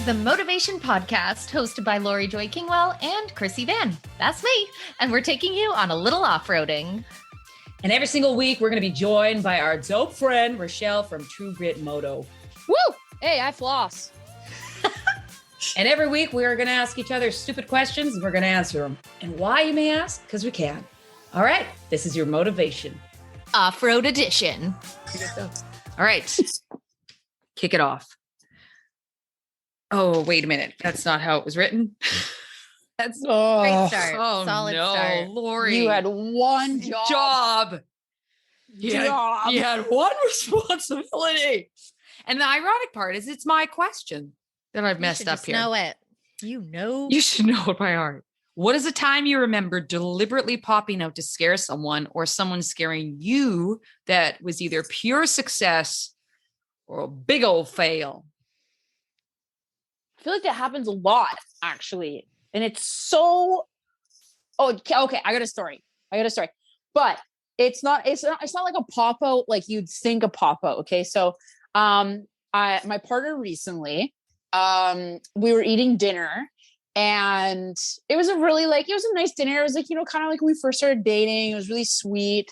is the Motovation Podcast, hosted by Laurie Joy Kingwell and Krissy Vann. That's me. And we're taking you on a little off-roading. And every single week, we're going to be joined by our dope friend, Richelle from True Grit Moto. Woo! Hey, I floss. And every week, we are going to ask each other stupid questions, and we're going to answer them. And why, you may ask? Because we can. All right, this is your Motovation Off-road edition. All right, kick it off. Oh, wait a minute. That's not how it was written. That's great start. Oh, Solid no, start. Laurie. You had one job. You had one responsibility. And the ironic part is it's my question that I've messed up here. Know it. You know. You should know it by heart. What is a time you remember deliberately popping out to scare someone or someone scaring you that was either pure success or a big old fail? I feel like that happens a lot, actually. And it's so, okay. I got a story. But it's not like a pop out like you'd think a pop out. Okay. So, my partner recently, we were eating dinner and it was it was a nice dinner. It was like, kind of like when we first started dating. It was really sweet.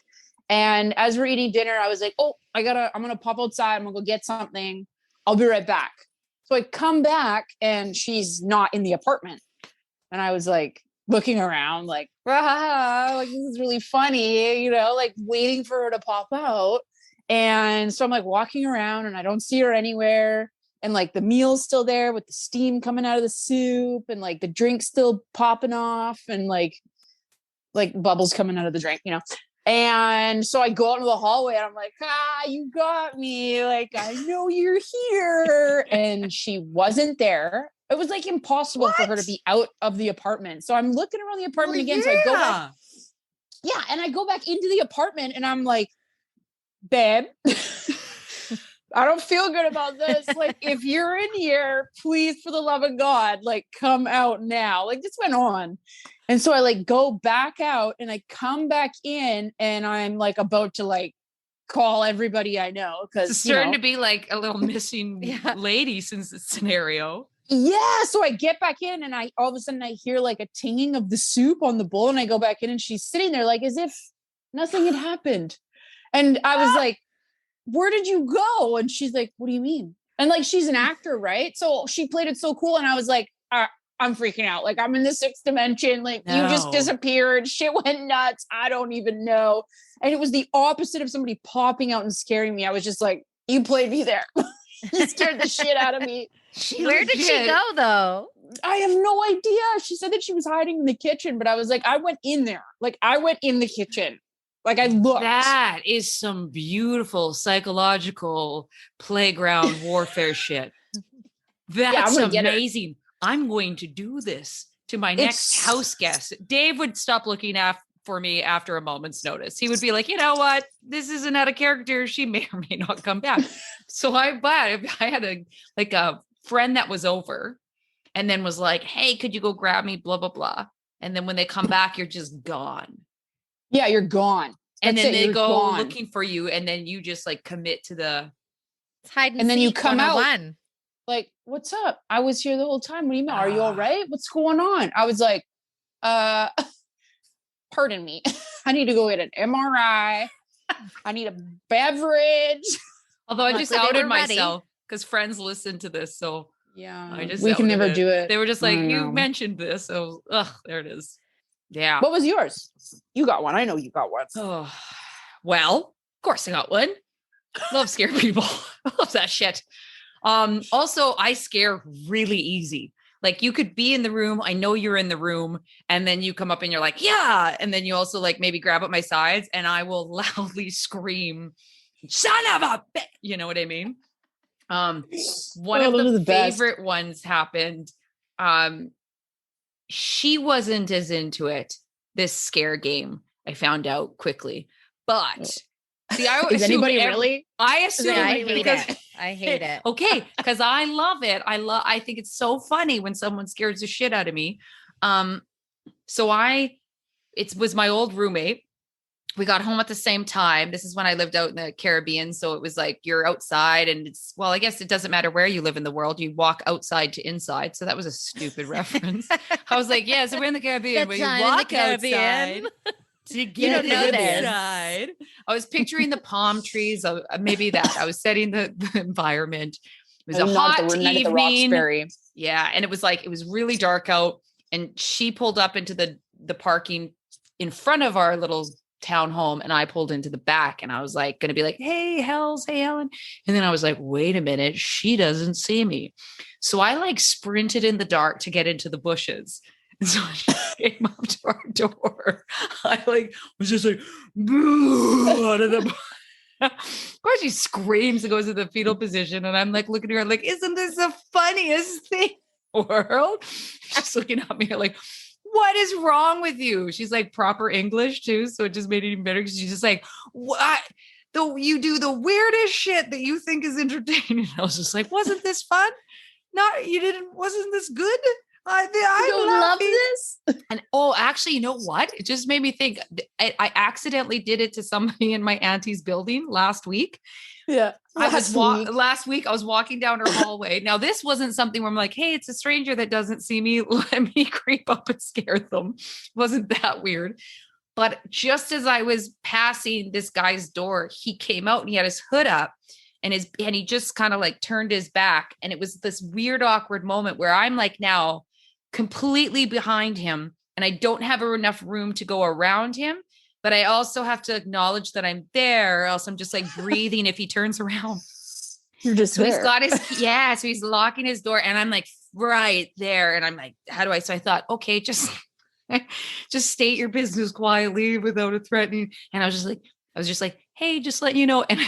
And as we're eating dinner, I was like, I'm going to pop outside. I'm going to go get something. I'll be right back. So I come back and she's not in the apartment. And I was like looking around like this is really funny, like waiting for her to pop out. And so I'm like walking around and I don't see her anywhere. And like the meal's still there with the steam coming out of the soup and like the drink's still popping off and like bubbles coming out of the drink, And so I go out into the hallway and I'm like, you got me. Like, I know you're here. And she wasn't there. It was like impossible for her to be out of the apartment. So I'm looking around the apartment again. Yeah. So I go back. Yeah. And I go back into the apartment and I'm like, babe, I don't feel good about this. Like, if you're in here, please, for the love of God, like come out now. Like this went on. And so I like go back out and I come back in and I'm like about to like call everybody I know. Cause it's starting to be like a little missing lady since the scenario. Yeah. So I get back in and all of a sudden I hear like a tinging of the soup on the bowl and I go back in and she's sitting there like as if nothing had happened. And I was like, where did you go? And she's like, what do you mean? And like, she's an actor, right? So she played it so cool. And I was like, I'm freaking out. Like I'm in the sixth dimension. Like you just disappeared. Shit went nuts. I don't even know. And it was the opposite of somebody popping out and scaring me. I was just like, you played me there. You scared the shit out of me. Where did she go though? I have no idea. She said that she was hiding in the kitchen, but I was like, I went in there. Like I went in the kitchen. Like I looked. That is some beautiful psychological playground warfare shit. That's amazing. I'm going to do this to my next house guest. Dave would stop looking for me after a moment's notice. He would be like, you know what? This isn't out of character. She may or may not come back. So I had a friend that was over and then was like, hey, could you go grab me? Blah, blah, blah. And then when they come back, you're just gone. Yeah, you're gone. And then they go looking for you. And then you just like commit to the hide and then seek you come out. Like, what's up? I was here the whole time. What do you mean? Are you all right? What's going on? I was like, pardon me. I need to go get an MRI. I need a beverage. Although I just outed myself because friends listen to this. So yeah, we can never do it. They were just like, you mentioned this. So, there it is. Yeah. What was yours? You got one. I know you got one. Oh, well, of course I got one. Love scare people. I love that shit. Also, I scare really easy. Like you could be in the room. I know you're in the room. And then you come up and you're like, yeah. And then you also like maybe grab at my sides and I will loudly scream, son of a bitch. You know what I mean? One of the favorite ones happened. She wasn't as into it, this scare game. I found out quickly, but see, is anybody really? I assume I hate it. Okay, because I love it. I think it's so funny when someone scares the shit out of me. So it was my old roommate. we got home at the same time. This is when I lived out in the Caribbean. So it was like, you're outside and I guess it doesn't matter where you live in the world. You walk outside to inside. So that was a stupid reference. I was like, yeah, so we're in the Caribbean where you walk outside to get inside. I was picturing the palm trees. Maybe that I was setting the environment. It was a hot evening. Yeah. And it was really dark out, and she pulled up into the parking in front of our little townhome, and I pulled into the back, and I was like, going to be like, hey, Hells, hey, Ellen. And then I was like, wait a minute, she doesn't see me. So I like sprinted in the dark to get into the bushes. And so she came up to our door. I like was just like, boo, out of the of course, she screams and goes into the fetal position. And I'm like looking at her like, isn't this the funniest thing in the world? She's looking at me like, what is wrong with you? She's like proper English too. So it just made it even better because she's just like, what? You do the weirdest shit that you think is entertaining. I was just like, wasn't this fun? Wasn't this good? I love this. And actually, you know what? It just made me think. I accidentally did it to somebody in my auntie's building last week. Yeah. Last week I was walking down her hallway. Now, this wasn't something where I'm like, hey, it's a stranger that doesn't see me. Let me creep up and scare them. It wasn't that weird. But just as I was passing this guy's door, he came out and he had his hood up and he just kind of like turned his back. And it was this weird, awkward moment where I'm like now completely behind him and I don't have enough room to go around him. But I also have to acknowledge that I'm there, or else I'm just like breathing if he turns around. You're just so there. So he's locking his door and I'm like right there. And I'm like, so I thought, okay, just state your business quietly without a threatening. And I was just like, hey, just let you know. And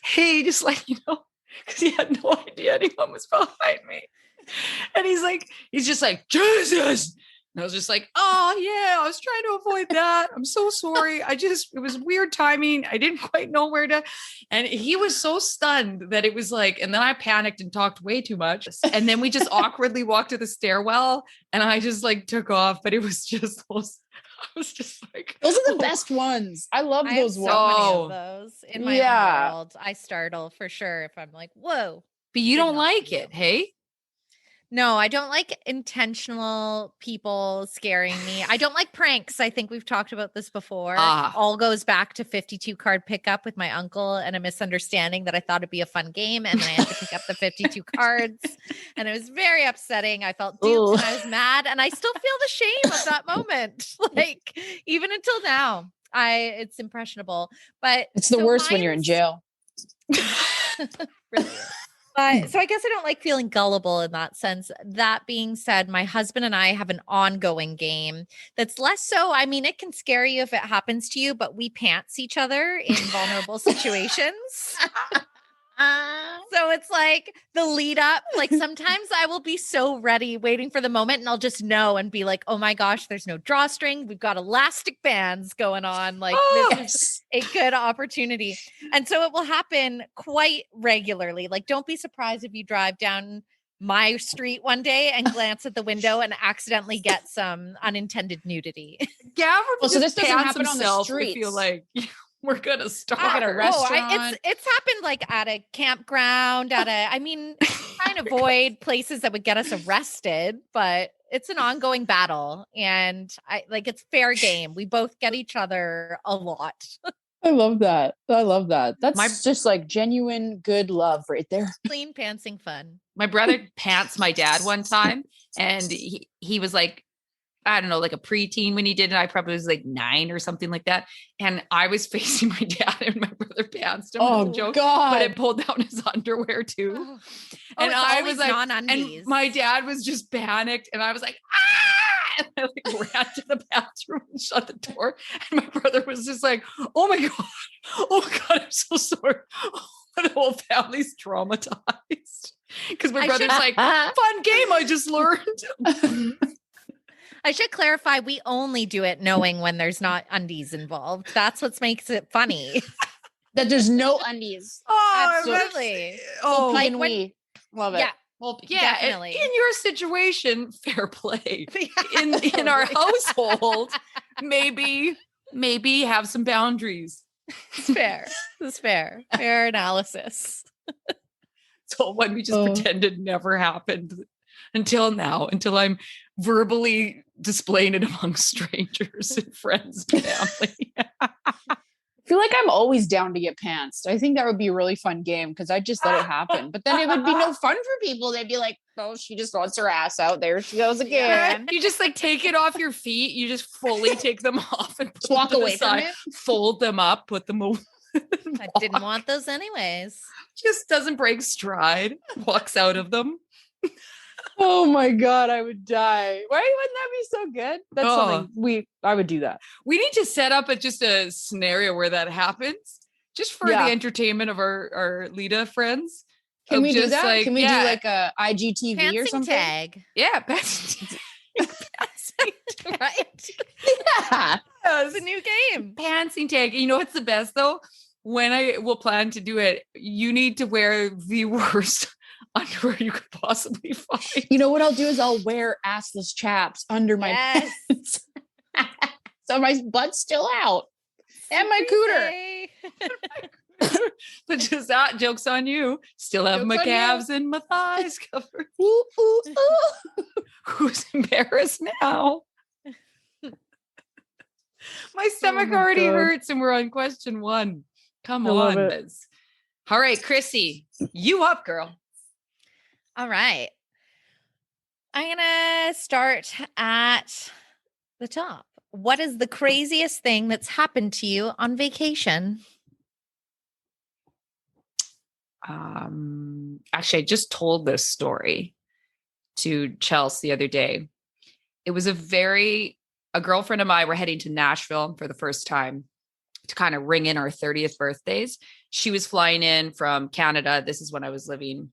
hey, just let you know. Cause he had no idea anyone was behind me. And he's just like, Jesus. And I was just like, oh yeah, I was trying to avoid that. I'm so sorry. It was weird timing. I didn't quite know where to, and he was so stunned that it was like, and then I panicked and talked way too much. And then we just awkwardly walked to the stairwell and I just like took off, but it was just, I was just like, those are the best ones. I love those ones. So many of those in my own world. I startle for sure if I'm like, whoa. But you don't like it, hey? No, I don't like intentional people scaring me. I don't like pranks. I think we've talked about this before. All goes back to 52 card pickup with my uncle and a misunderstanding that I thought it'd be a fun game. And then I had to pick up the 52 cards and it was very upsetting. I felt duped and I was mad and I still feel the shame of that moment. Like even until now, it's impressionable, but it's the worst when you're in jail. Really is. So I guess I don't like feeling gullible in that sense. That being said, my husband and I have an ongoing game that's less so. I mean, it can scare you if it happens to you, but we pants each other in vulnerable situations. So it's like the lead up. Like sometimes I will be so ready waiting for the moment and I'll just know and be like, oh my gosh, there's no drawstring. We've got elastic bands going on. Like this is a good opportunity. And so it will happen quite regularly. Like don't be surprised if you drive down my street one day and glance at the window and accidentally get some unintended nudity. Gavin so this doesn't happen on the street. I feel like we're gonna start at a restaurant. It's happened like at a campground. Trying to avoid places that would get us arrested, but it's an ongoing battle, and it's fair game. We both get each other a lot. I love that. That's just like genuine good love right there. Clean pantsing fun. My brother pants my dad one time, and he was like, I don't know, like a preteen when he did it. I probably was like 9 or something like that. And I was facing my dad and my brother pantsed him. Oh, joke, God. But it pulled down his underwear too. And I was like, non-undies. And my dad was just panicked. And I was like, ah! And I like ran to the bathroom and shut the door. And my brother was just like, oh my God. Oh God, I'm so sorry. The whole family's traumatized. Because my brother's like, fun game I just learned. I should clarify, we only do it knowing when there's not undies involved. That's what makes it funny. That there's no undies. Oh, absolutely. We love it. Yeah. Well, yeah, definitely. In your situation, fair play. In our household, maybe maybe have some boundaries. It's fair. It's fair. Fair analysis. So when we just pretended never happened until now, until I'm verbally displaying it among strangers and friends and family. I feel like I'm always down to get pantsed. I think that would be a really fun game because I just let it happen. But then it would be no fun for people. They'd be like, oh, she just wants her ass out. There she goes again. You just like take it off your feet. You just fully take them off and walk away from it. Fold them up, put them away. I didn't want those anyways. Just doesn't break stride. Walks out of them. Oh my God, I would die. Why wouldn't that be so good? That's something I would do that. We need to set up just a scenario where that happens, just for the entertainment of our Lita friends. Can we do that? Like, can we do like a IGTV Pantsing or something? Tag. Yeah, pantsing tag. Right? Yeah. It's a new game. Pantsing tag. You know what's the best though? When I will plan to do it, you need to wear the worst underwear you could possibly find. You know what I'll do is I'll wear assless chaps under my pants. So my butt's still out. And my cooter. But just that joke's on you. Still have my calves and my thighs covered. Ooh, ooh, ooh. Who's embarrassed now? My stomach already hurts and we're on question 1. Come on, Liz. All right, Krissy, you up, girl. All right. I'm going to start at the top. What is the craziest thing that's happened to you on vacation? Actually, I just told this story to Chelsea the other day. It was a girlfriend of mine, we're heading to Nashville for the first time to kind of ring in our 30th birthdays. She was flying in from Canada. This is when I was living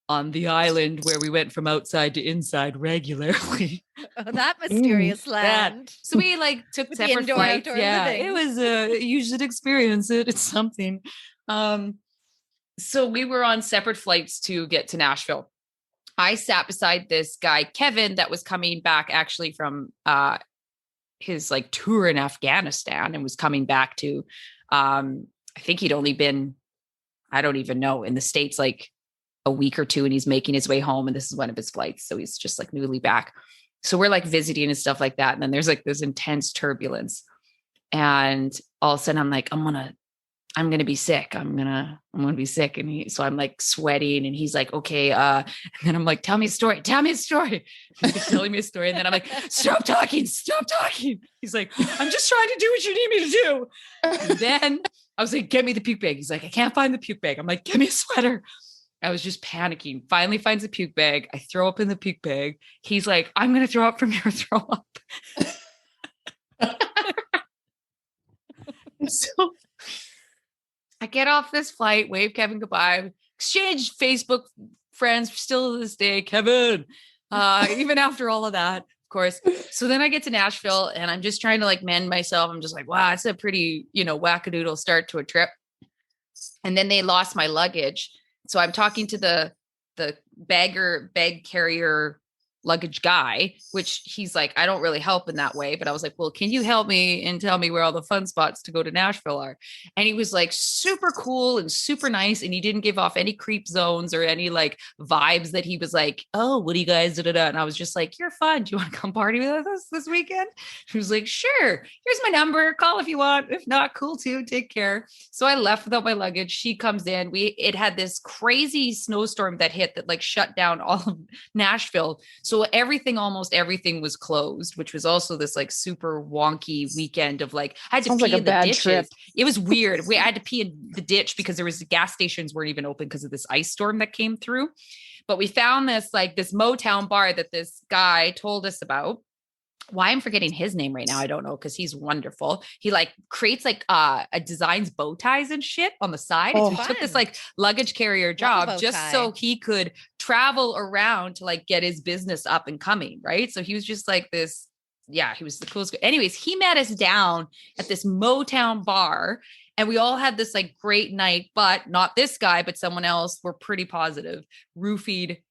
on the island where we went from outside to inside regularly. Oh, that mysterious land. So we took separate flights. Yeah, living. It was you should experience it. It's something. So we were on separate flights to get to Nashville. I sat beside this guy, Kevin, that was coming back actually from his tour in Afghanistan and was coming back to, I think he'd only been, I don't even know, in the States a week or two, and he's making his way home. And this is one of his flights. So he's just newly back. So we're visiting and stuff like that. And then there's this intense turbulence. And all of a sudden I'm like, I'm going to be sick. I'm going to be sick. And so I'm sweating and he's like, okay. And then I'm like, tell me a story. He's telling me a story. And then I'm like, stop talking. He's like, I'm just trying to do what you need me to do. And then I was like, get me the puke bag. He's like, I can't find the puke bag. I'm like, give me a sweater. I was just panicking. Finally finds a puke bag. I throw up in the puke bag. He's like, I'm going to throw up from your throw up. So I get off this flight, wave Kevin goodbye, exchange Facebook friends still to this day, Kevin, even after all of that, of course. So then I get to Nashville and I'm just trying to mend myself. I'm just like, wow, it's a pretty, wackadoodle start to a trip. And then they lost my luggage. So I'm talking to the bag carrier luggage guy, which he's like, I don't really help in that way. But I was like, well, can you help me and tell me where all the fun spots to go to Nashville are? And he was super cool and super nice. And he didn't give off any creep zones or any vibes that he was like, oh, what do you guys do? And I was just like, you're fun. Do you want to come party with us this weekend? He was like, sure. Here's my number. Call if you want. If not, cool too. Take care. So I left without my luggage. She comes in. It had this crazy snowstorm that hit that shut down all of Nashville. So almost everything was closed, which was also this super wonky weekend of I had to pee in the ditches. Trip. It was weird. I had to pee in the ditch because there was gas stations weren't even open because of this ice storm that came through. But we found this this Motown bar that this guy told us about. Why I'm forgetting his name right now, I don't know, because he's wonderful. He creates designs bow ties and shit on the side. So he took this luggage carrier job just so he could travel around to get his business up and coming, right? So he was just this, he was the coolest. Anyways, he met us down at this Motown bar and we all had this great night, but not this guy, but someone else. We're pretty positive. Roofied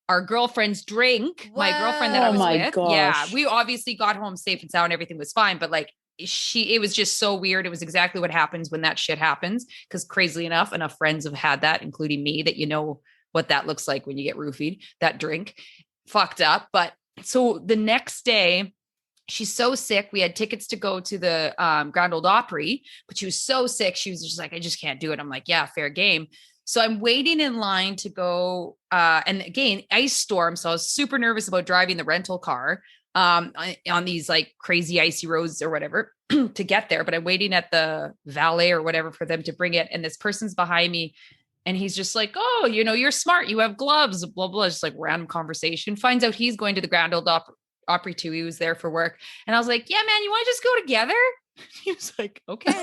our girlfriend's drink. Whoa. My girlfriend that I was with. Gosh. Yeah. We obviously got home safe and sound. Everything was fine. But it was just so weird. It was exactly what happens when that shit happens. Cause crazily enough friends have had that, including me, that you know what that looks like when you get roofied, that drink fucked up. But so the next day, she's so sick. We had tickets to go to the Grand Ole Opry, but she was so sick. She was just like, I just can't do it. I'm like, yeah, fair game. So I'm waiting in line to go. And again, ice storm. So I was super nervous about driving the rental car on these like crazy icy roads or whatever to get there. But I'm waiting at the valet or whatever for them to bring it. And this person's behind me. And he's just like, oh, you know, you're smart. You have gloves, blah, blah, just like random conversation. Finds out he's going to the Grand Ole Opry too. He was there for work. And I was like, yeah, man, you want to just go together? He was like, okay.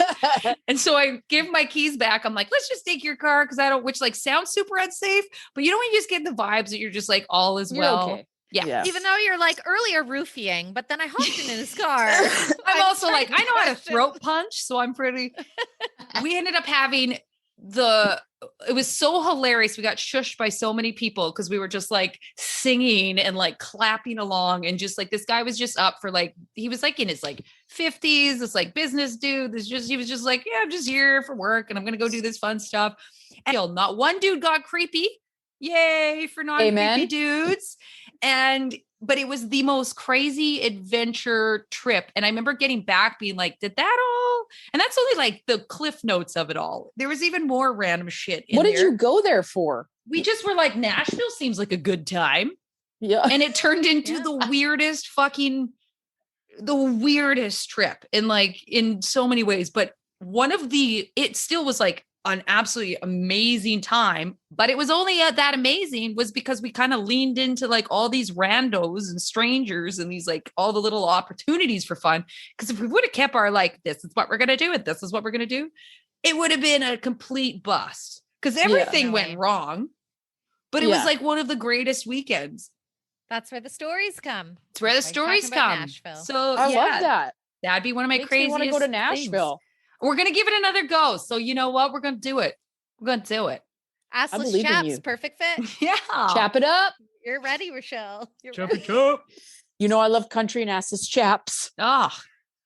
And so I give my keys back. I'm like, let's just take your car. Cause which like sounds super unsafe, but you know, when you just get the vibes that you're just like all is well. Okay. Yeah. Even though you're like earlier roofing, but then I hopped in his car. I'm also like, I know how to throat punch. So we ended up having it was so hilarious. We got shushed by so many people because we were just like singing and like clapping along. And just like, this guy was just up for like, he was like in his like 50s, this like business dude. He was just like, yeah, I'm just here for work and I'm going to go do this fun stuff. And not one dude got creepy. Yay for non-creepy dudes. But it was the most crazy adventure trip. And I remember getting back being like, did that all? And that's only like the cliff notes of it all. There was even more random shit in What did you go there for? We just were like, Nashville seems like a good time. Yeah. And it turned into the weirdest trip in so many ways. But it still was like an absolutely amazing time, but it was only that amazing was because we kind of leaned into like all these randos and strangers and these like all the little opportunities for fun. Because if we would have kept our like, this is what we're going to do and this is what we're going to do, it would have been a complete bust because everything went wrong. But it was like one of the greatest weekends. That's where the stories come. It's where the stories come. Nashville. So I love that. That'd be one of my craziest. I want to go to Nashville. Things. We're going to give it another go. So you know what? We're going to do it. We're going to do it. Assless chaps, perfect fit. Yeah. Chap it up. You're ready, Richelle. Chop it up. You know, I love country and assless chaps. Ah,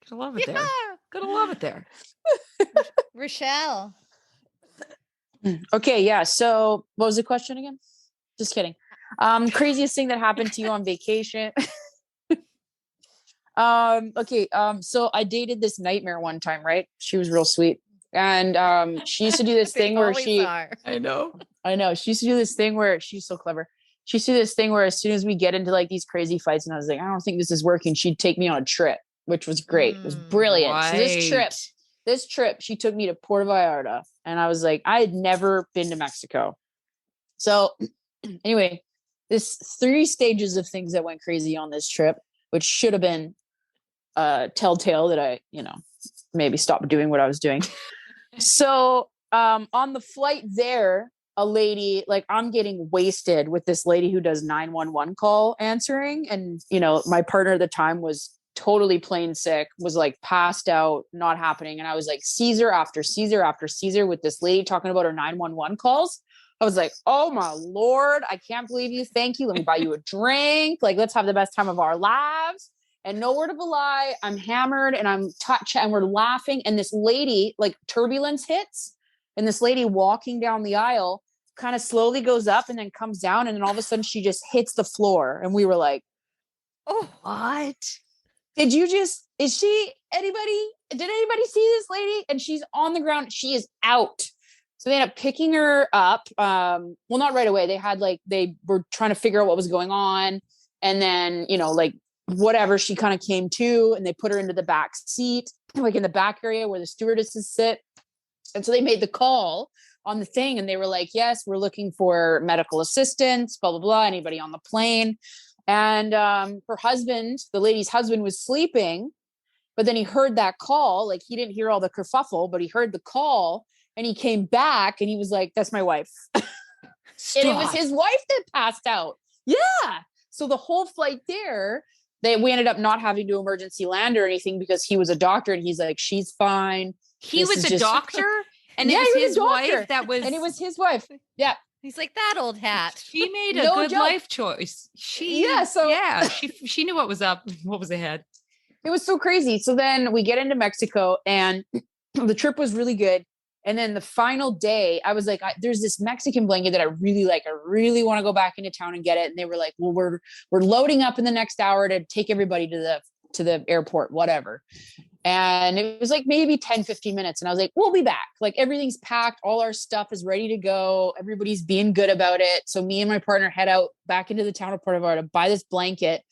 gotta love it there. Gotta love it there. Richelle. Okay, yeah. So what was the question again? Just kidding. Craziest thing that happened to you on vacation. Okay. So I dated this nightmare one time, right? She was real sweet. And she used to do this thing where I know. She used to do this thing where she's so clever. She used to do this thing where as soon as we get into like these crazy fights and I was like, I don't think this is working, she'd take me on a trip, which was great. It was brilliant. Right. So this trip, she took me to Puerto Vallarta and I was like, I had never been to Mexico. So anyway, this 3 stages of things that went crazy on this trip, which should have been telltale that I, maybe stopped doing what I was doing. So on the flight there, a lady, like I'm getting wasted with this lady who does 911 call answering. And, my partner at the time was totally plain sick, was like passed out, not happening. And I was like Caesar after Caesar after Caesar with this lady talking about her 911 calls. I was like, oh my Lord, I can't believe you. Thank you. Let me buy you a drink. Like, let's have the best time of our lives. And no word of a lie, I'm hammered and I'm touched and we're laughing. And this lady, like turbulence hits and this lady walking down the aisle kind of slowly goes up and then comes down. And then all of a sudden she just hits the floor. And we were like, oh, what? Did anybody see this lady? And she's on the ground. She is out. So they ended up picking her up. Well, not right away. They were trying to figure out what was going on. And then, whatever, she kind of came to and they put her into the back seat, like in the back area where the stewardesses sit. And so they made the call on the thing and they were like, yes, we're looking for medical assistance, blah, blah, blah. Anybody on the plane. And her husband, the lady's husband, was sleeping, but then he heard that call. Like he didn't hear all the kerfuffle, but he heard the call and he came back and he was like, that's my wife. And it was his wife that passed out. Yeah. So the whole flight there, we ended up not having to emergency land or anything because he was a doctor and he's like, she's fine. He was a doctor? And it was his wife that was... And it was his wife. Yeah. He's like, that old hat. She made a good life choice. She knew what was up, what was ahead. It was so crazy. So then we get into Mexico and the trip was really good. And then the final day, I was like, there's this Mexican blanket that I really like. I really want to go back into town and get it. And they were like, well, we're loading up in the next hour to take everybody to the airport, whatever. And it was like maybe 10, 15 minutes. And I was like, we'll be back. Like everything's packed. All our stuff is ready to go. Everybody's being good about it. So me and my partner head out back into the town of Puerto Vallarta, buy this blanket.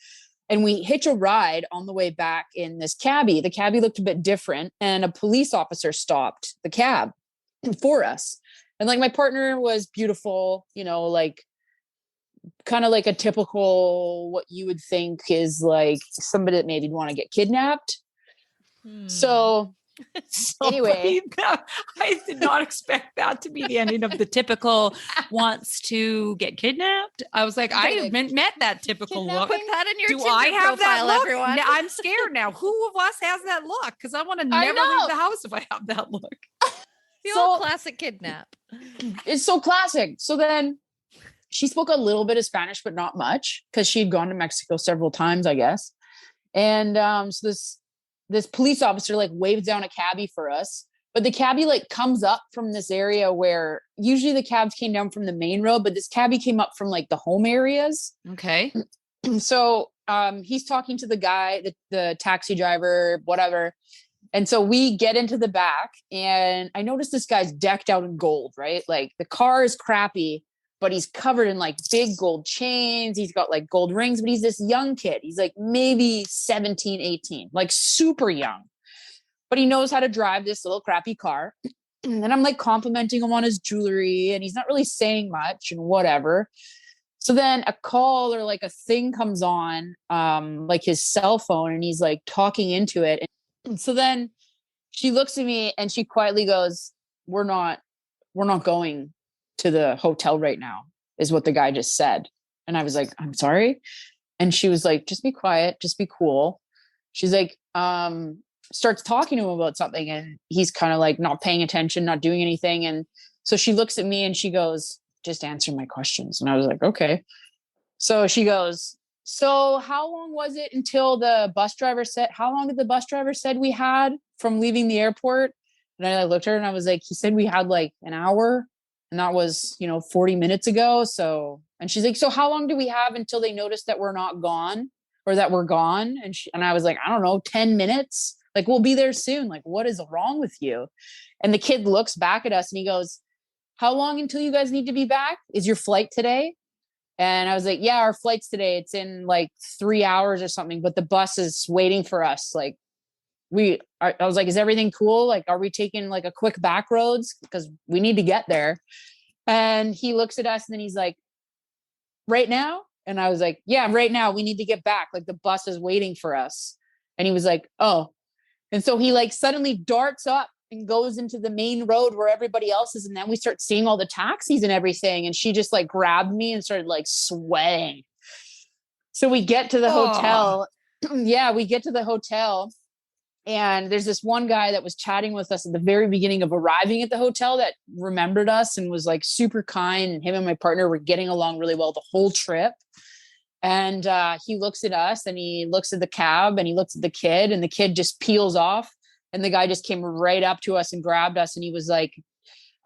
And we hitch a ride on the way back in this cabbie. The cabbie looked a bit different. And a police officer stopped the cab for us. And like my partner was beautiful, you know, like kind of like a typical, what you would think is like somebody that maybe want to get kidnapped. So anyway, I did not expect that to be the ending of the typical wants to get kidnapped. I was like, I haven't met that typical look. Put that in your Do Tinder I have that profile, look? everyone. Now, I'm scared now. Who of us has that look? Because I want to never leave the house if I have that look. The old classic kidnap. It's so classic. So then she spoke a little bit of Spanish, but not much because she had gone to Mexico several times, I guess. And so this police officer like waves down a cabbie for us, but the cabbie like comes up from this area where usually the cabs came down from the main road, but this cabbie came up from like the home areas. Okay. So he's talking to the guy, the taxi driver, whatever. And so we get into the back and I noticed this guy's decked out in gold, right? Like the car is crappy, but he's covered in like big gold chains. He's got like gold rings, but he's this young kid. He's like maybe 17, 18, like super young, but he knows how to drive this little crappy car. And I'm like complimenting him on his jewelry and he's not really saying much and whatever. So then a call or like a thing comes on, like his cell phone, and he's like talking into it. And so then she looks at me and she quietly goes, we're not going to the hotel right now, is what the guy just said. And I was like, I'm sorry. And she was like, just be quiet, just be cool. She's like, starts talking to him about something and he's kind of like not paying attention, not doing anything. And so she looks at me and she goes, just answer my questions. And I was like, okay. So she goes, so how long was it until the bus driver said, how long did the bus driver said we had from leaving the airport? And I looked at her and I was like, he said we had like an hour. And that was, 40 minutes ago. So, and she's like, so how long do we have until they notice that we're not gone or that we're gone? And I was like, I don't know, 10 minutes. Like, we'll be there soon. Like, what is wrong with you? And the kid looks back at us and he goes, how long until you guys need to be back? Is your flight today? And I was like, yeah, our flight's today. It's in like 3 hours or something, but the bus is waiting for us. Like, I was like, is everything cool? Like, are we taking like a quick back roads? Because we need to get there. And he looks at us and then he's like, right now? And I was like, yeah, right now we need to get back. Like the bus is waiting for us. And he was like, oh. And so he like suddenly darts up and goes into the main road where everybody else is. And then we start seeing all the taxis and everything. And she just like grabbed me and started like sweating. So we get to the hotel. Yeah, we get to the hotel. And there's this one guy that was chatting with us at the very beginning of arriving at the hotel that remembered us and was like super kind. And him and my partner were getting along really well the whole trip. And he looks at us and he looks at the cab and he looks at the kid and the kid just peels off. And the guy just came right up to us and grabbed us. And he was like,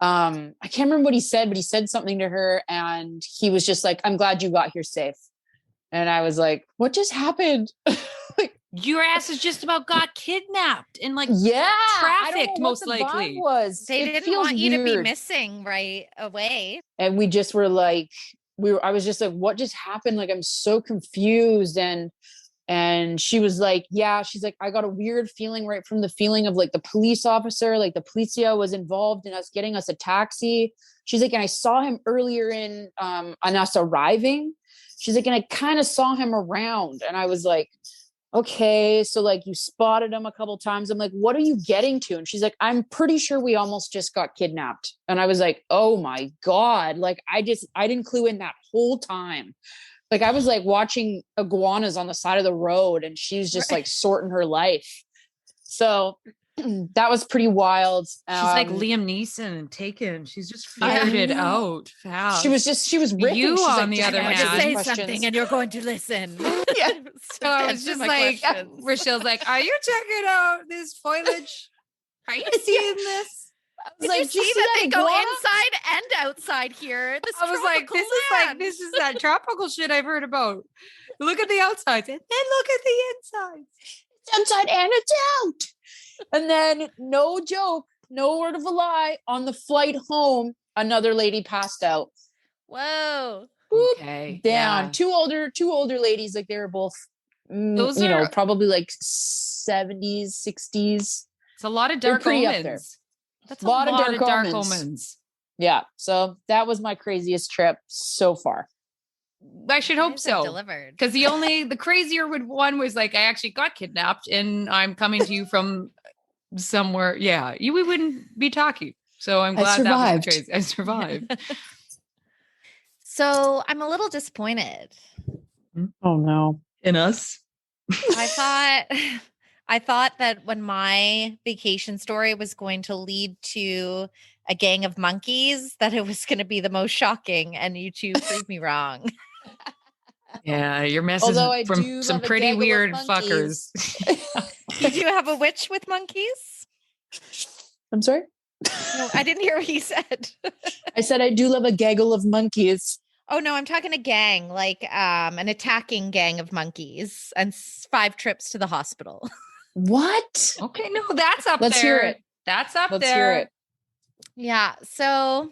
I can't remember what he said, but he said something to her. And he was just like, I'm glad you got here safe. And I was like, what just happened? Your ass is just about got kidnapped and like trafficked, most likely. They didn't want you to be missing right away. And we just were like, I was just like, what just happened? Like, I'm so confused. And she was like, yeah, she's like, I got a weird feeling right from the feeling of like the police officer, like the policia was involved in us getting us a taxi. She's like, and I saw him earlier on us arriving. She's like, and I kind of saw him around. And I was like, okay, so like you spotted him a couple times. I'm like, what are you getting to? And she's like, I'm pretty sure we almost just got kidnapped. And I was like, oh my God. Like, I didn't clue in that whole time. Like, I was like watching iguanas on the side of the road and she's just like sorting her life. So that was pretty wild. She's like Liam Neeson and Taken. She's just figured it out fast. She was riffing. You, She's on the other hand, say something and you're going to listen. Yeah. So I was just like, Richelle's like, are you checking out this foliage? Are you seeing this? I was like, you see that they go inside and outside here? I was like, this is that tropical shit I've heard about. Look at the outsides and then look at the insides. It's inside and it's out. And then, no joke, no word of a lie, on the flight home, another lady passed out. Whoa. Boop, okay. Down. Yeah. Two older ladies, like they were both, probably like 70s, 60s. It's a lot of dark omens. That's a lot of dark omens. Yeah. So that was my craziest trip so far. I should hope so. Delivered. Because the crazier one was like, I actually got kidnapped and I'm coming to you from somewhere. Yeah. We wouldn't be talking. So I'm glad that was crazy. I survived. So I'm a little disappointed. Oh no. In us? I thought that when my vacation story was going to lead to a gang of monkeys, that it was going to be the most shocking, and you two proved me wrong. Yeah, you're messing from some pretty weird fuckers. Did you have a witch with monkeys? I'm sorry? No, I didn't hear what you said. I said I do love a gaggle of monkeys. Oh no, I'm talking a gang, like an attacking gang of monkeys and 5 trips to the hospital. What? Okay, no, that's up Let's there. Hear it. That's up Let's there. Hear it. Yeah. So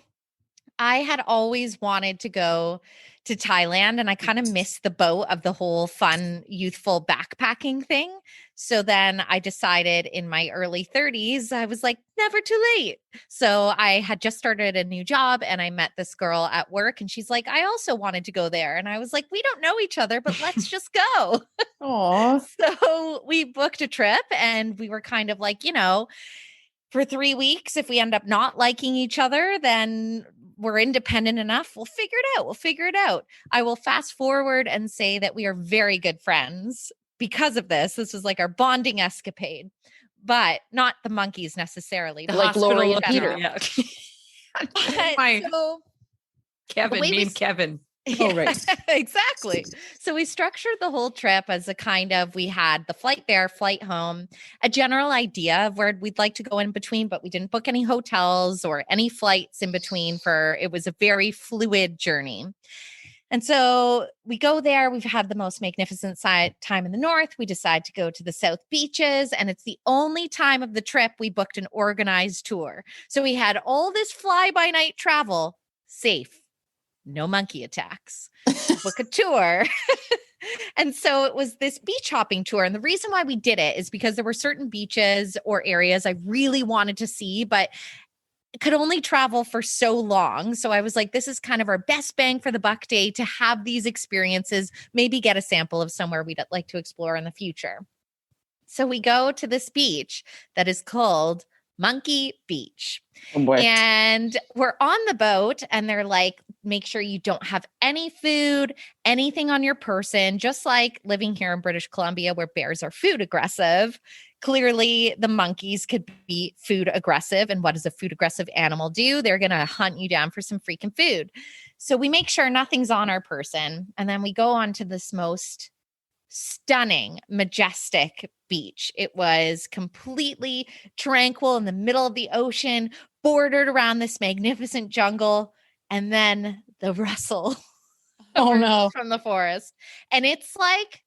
I had always wanted to go to Thailand, and I kind of missed the boat of the whole fun, youthful backpacking thing. So then I decided in my early 30s, I was like, never too late. So I had just started a new job, and I met this girl at work, and she's like, I also wanted to go there. And I was like, we don't know each other, but let's just go. Aww. So we booked a trip, and we were kind of like, for 3 weeks, if we end up not liking each other, then we're independent enough. We'll figure it out. I will fast forward and say that we are very good friends because of this. This was like our bonding escapade, but not the monkeys necessarily. Like Laurie and Peter. Yeah. Kevin, named Kevin. Oh, right. Exactly. So we structured the whole trip as a kind of, we had the flight there, flight home, a general idea of where we'd like to go in between, but we didn't book any hotels or any flights in between it was a very fluid journey. And so we go there. We've had the most magnificent time in the north. We decide to go to the south beaches, and it's the only time of the trip we booked an organized tour. So we had all this fly-by-night travel, safe. No monkey attacks. Book a tour. And so it was this beach hopping tour. And the reason why we did it is because there were certain beaches or areas I really wanted to see, but could only travel for so long. So I was like, this is kind of our best bang for the buck day to have these experiences, maybe get a sample of somewhere we'd like to explore in the future. So we go to this beach that is called Monkey Beach. Oh boy. And we're on the boat, and they're like, make sure you don't have any food, anything on your person, just like living here in British Columbia where bears are food aggressive. Clearly, the monkeys could be food aggressive. And what does a food aggressive animal do? They're going to hunt you down for some freaking food. So we make sure nothing's on our person. And then we go on to this most stunning, majestic beach. It was completely tranquil in the middle of the ocean, bordered around this magnificent jungle, and then the rustle from the forest. And it's like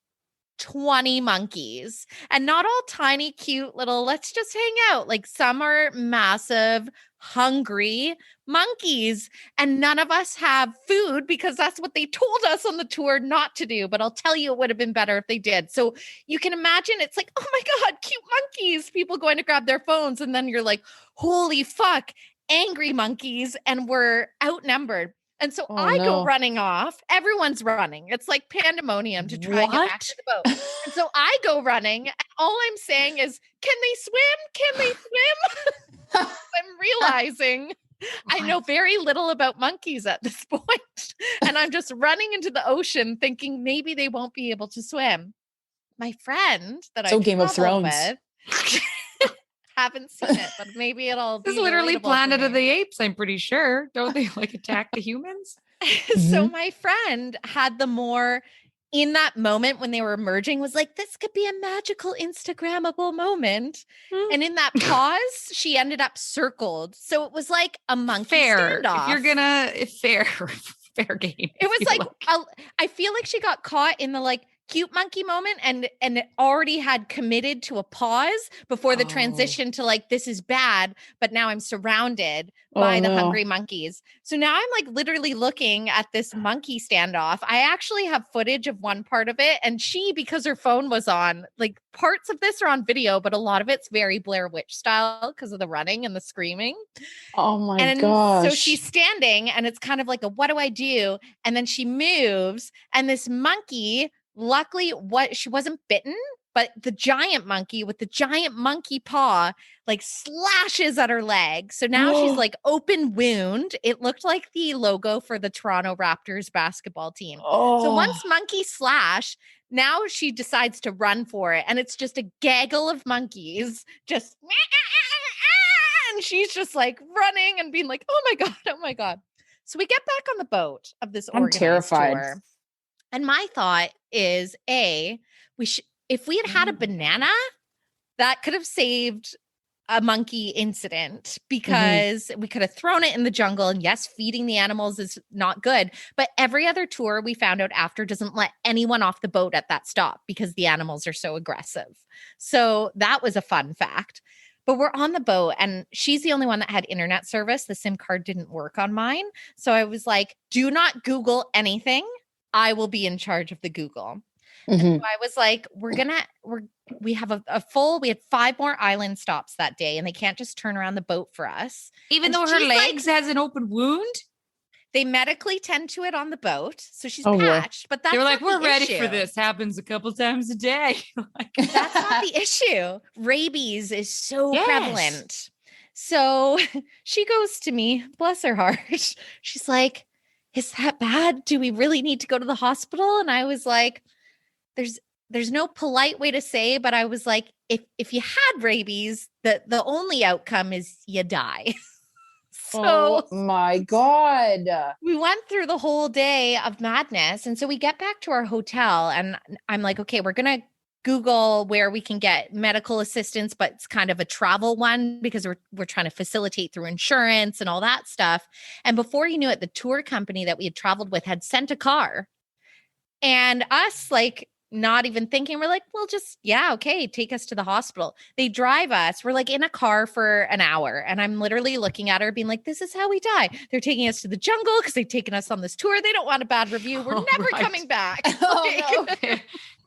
20 monkeys, and not all tiny, cute little, let's just hang out. Like some are massive, hungry monkeys, and none of us have food because that's what they told us on the tour not to do. But I'll tell you, it would have been better if they did. So you can imagine it's like, oh my God, cute monkeys, people going to grab their phones. And then you're like, holy fuck, angry monkeys. And we're outnumbered. And so I go running off. Everyone's running. It's like pandemonium to try and get back to the boat. And so I go running. And all I'm saying is, can they swim? Can they swim? I'm realizing I know very little about monkeys at this point. And I'm just running into the ocean thinking maybe they won't be able to swim. My friend that I Game of Thrones with haven't seen it, but maybe it'll be This is literally Planet of me. the Apes, I'm pretty sure. Don't they like attack the humans? So my friend had the more in that moment when they were emerging was like, this could be a magical Instagrammable moment. And in that pause, she ended up circled. So it was like a monkey standoff. If you're gonna, fair game. It was like I feel like she got caught in the like cute monkey moment and it already had committed to a pause before the transition to like, this is bad, but now I'm surrounded by the hungry monkeys. So now I'm like literally looking at this monkey standoff. I actually have footage of one part of it, and because her phone was on, like parts of this are on video, but a lot of it's very Blair Witch style because of the running and the screaming. Oh my gosh. So she's standing and it's kind of like what do I do? And then she moves and this monkey, luckily she wasn't bitten, but the giant monkey with the giant monkey paw like slashes at her leg. So now she's like open wound. It looked like the logo for the Toronto Raptors basketball team. So once monkey slash, now she decides to run for it. And it's just a gaggle of monkeys just, and she's just like running and being like, oh my God. So we get back on the boat of this organized terrified tour. And my thought is, if we had a banana, that could have saved a monkey incident because we could have thrown it in the jungle. And yes, feeding the animals is not good. But every other tour we found out after doesn't let anyone off the boat at that stop because the animals are so aggressive. So that was a fun fact. But we're on the boat and she's the only one that had internet service. The SIM card didn't work on mine. So I was like, do not Google anything. I will be in charge of the Google. And so I was like, we have we had 5 more island stops that day and they can't just turn around the boat for us. Even though her legs has an open wound? They medically tend to it on the boat. So she's patched, but that's they were like, we're ready issue. for this. Happens a couple times a day. That's not the issue. Rabies is so prevalent. So she goes to me, bless her heart. She's like, is that bad? Do we really need to go to the hospital? And I was like, there's no polite way to say, but I was like, if you had rabies, the only outcome is you die. So oh my God. We went through the whole day of madness. And so we get back to our hotel and I'm like, okay, we're going to Google where we can get medical assistance, but it's kind of a travel one because we're trying to facilitate through insurance and all that stuff. And before you knew it, the tour company that we had traveled with had sent a car. And us, like, not even thinking, we're like, well, just, okay, take us to the hospital. They drive us. We're like in a car for an hour. And I'm literally looking at her being like, this is how we die. They're taking us to the jungle because they've taken us on this tour. They don't want a bad review. We're never coming back. Oh, no.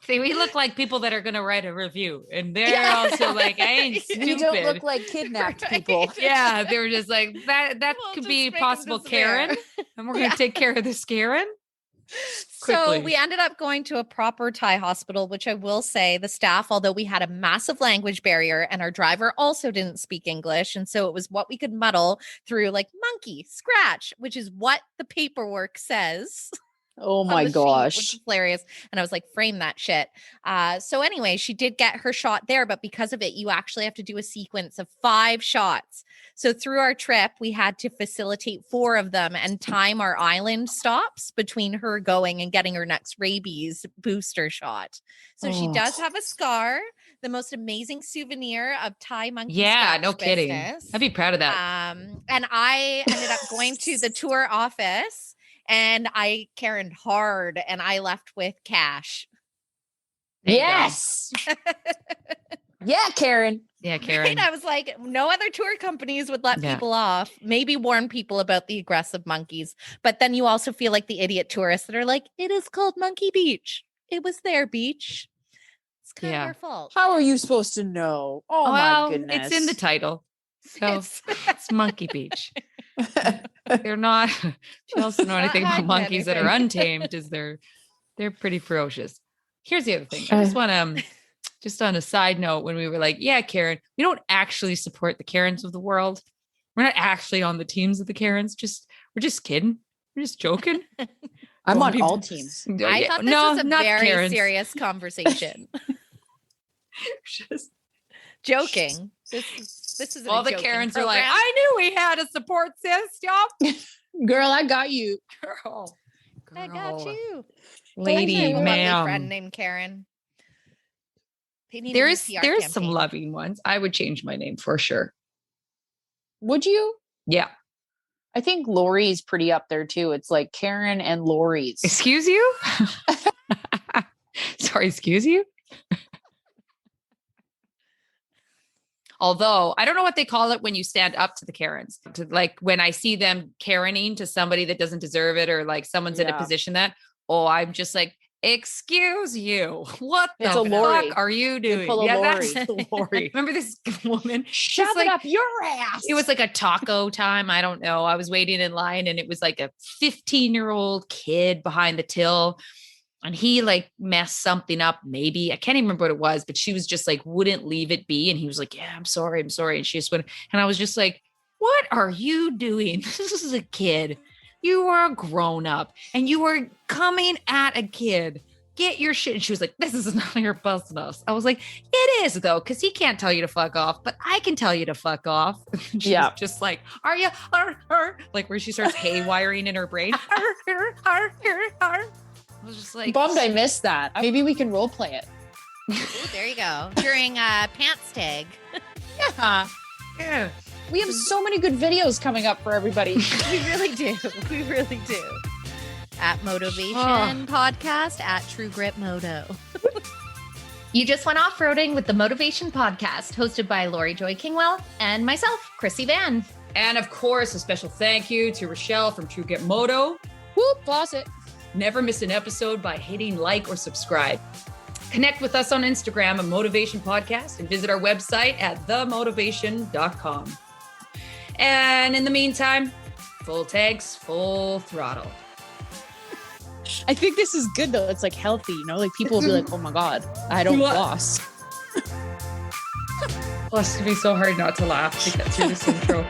See, we look like people that are going to write a review. And they're also like, I ain't stupid. You don't look like kidnapped people. Yeah, they were just like, that could be possible Karen. And we're going to take care of this Karen. So we ended up going to a proper Thai hospital, which I will say the staff, although we had a massive language barrier and our driver also didn't speak English. And so it was what we could muddle through, like monkey, scratch, which is what the paperwork says. Oh my gosh. Which is hilarious. And I was like, frame that shit. So anyway, she did get her shot there, but because of it, you actually have to do a sequence of 5 shots. So through our trip, we had to facilitate 4 of them and time our island stops between her going and getting her next rabies booster shot. So she does have a scar, the most amazing souvenir of Thai monkey. Yeah, no kidding. Business. I'd be proud of that. And I ended up going to the tour office. And I Karen'd hard and I left with cash. Yes. Yeah, Karen. Yeah, Karen. Right? I was like, no other tour companies would let people off. Maybe warn people about the aggressive monkeys. But then you also feel like the idiot tourists that are like, it is called Monkey Beach. It was their beach. It's kind of our fault. How are you supposed to know? Oh, my goodness. It's in the title. So it's Monkey Beach. They're not. If you also know anything about monkeys that are untamed, is they're pretty ferocious. Here's the other thing. I just want to, just on a side note, when we were like, yeah, Karen, we don't actually support the Karens of the world. We're not actually on the teams of the Karens. We're just kidding. We're just joking. I'm on all teams. I thought this was a very serious conversation. Just joking. This is all the Karens are like, I knew we had a support system. Girl, I got you. Girl. I got you. Lady, ma'am. Friend named Karen. There's some loving ones. I would change my name for sure. Would you? Yeah. I think Laurie's pretty up there too. It's like Karen and Laurie's. Excuse you? Sorry, excuse you? Although I don't know what they call it when you stand up to the Karens. Like when I see them Karening to somebody that doesn't deserve it, or like someone's in a position that, I'm just like, excuse you. What the fuck are you doing? That's Laurie. Remember this woman? Shove it up your ass. It was like a taco time. I don't know. I was waiting in line and it was like a 15-year-old kid behind the till. And he like messed something up. Maybe I can't even remember what it was, but she was just like, wouldn't leave it be. And he was like, yeah, I'm sorry. And she just went, and I was just like, what are you doing? This is a kid. You are a grown up and you are coming at a kid. Get your shit. And she was like, this is none of your business. I was like, it is though. Cause he can't tell you to fuck off, but I can tell you to fuck off. She's just like, are you, like where she starts haywiring in her brain. I was just like, bummed I missed that. Maybe we can role play it. Ooh, there you go. During pants tag. Yeah. We have so many good videos coming up for everybody. We really do. We really do. At Motovation Podcast, at True Grit Moto. You just went off-roading with the Motovation Podcast, hosted by Laurie Joy Kingwell and myself, Krissy Vann. And of course, a special thank you to Richelle from True Grit Moto. Whoop, boss it. Never miss an episode by hitting like or subscribe. Connect with us on Instagram at Motovation Podcast and visit our website at themotovation.com. And in the meantime, full tanks, full throttle. I think this is good though. It's like healthy, you know, like people will be like, oh my God, I don't floss. Plus, it's going to be so hard not to laugh to get through this intro.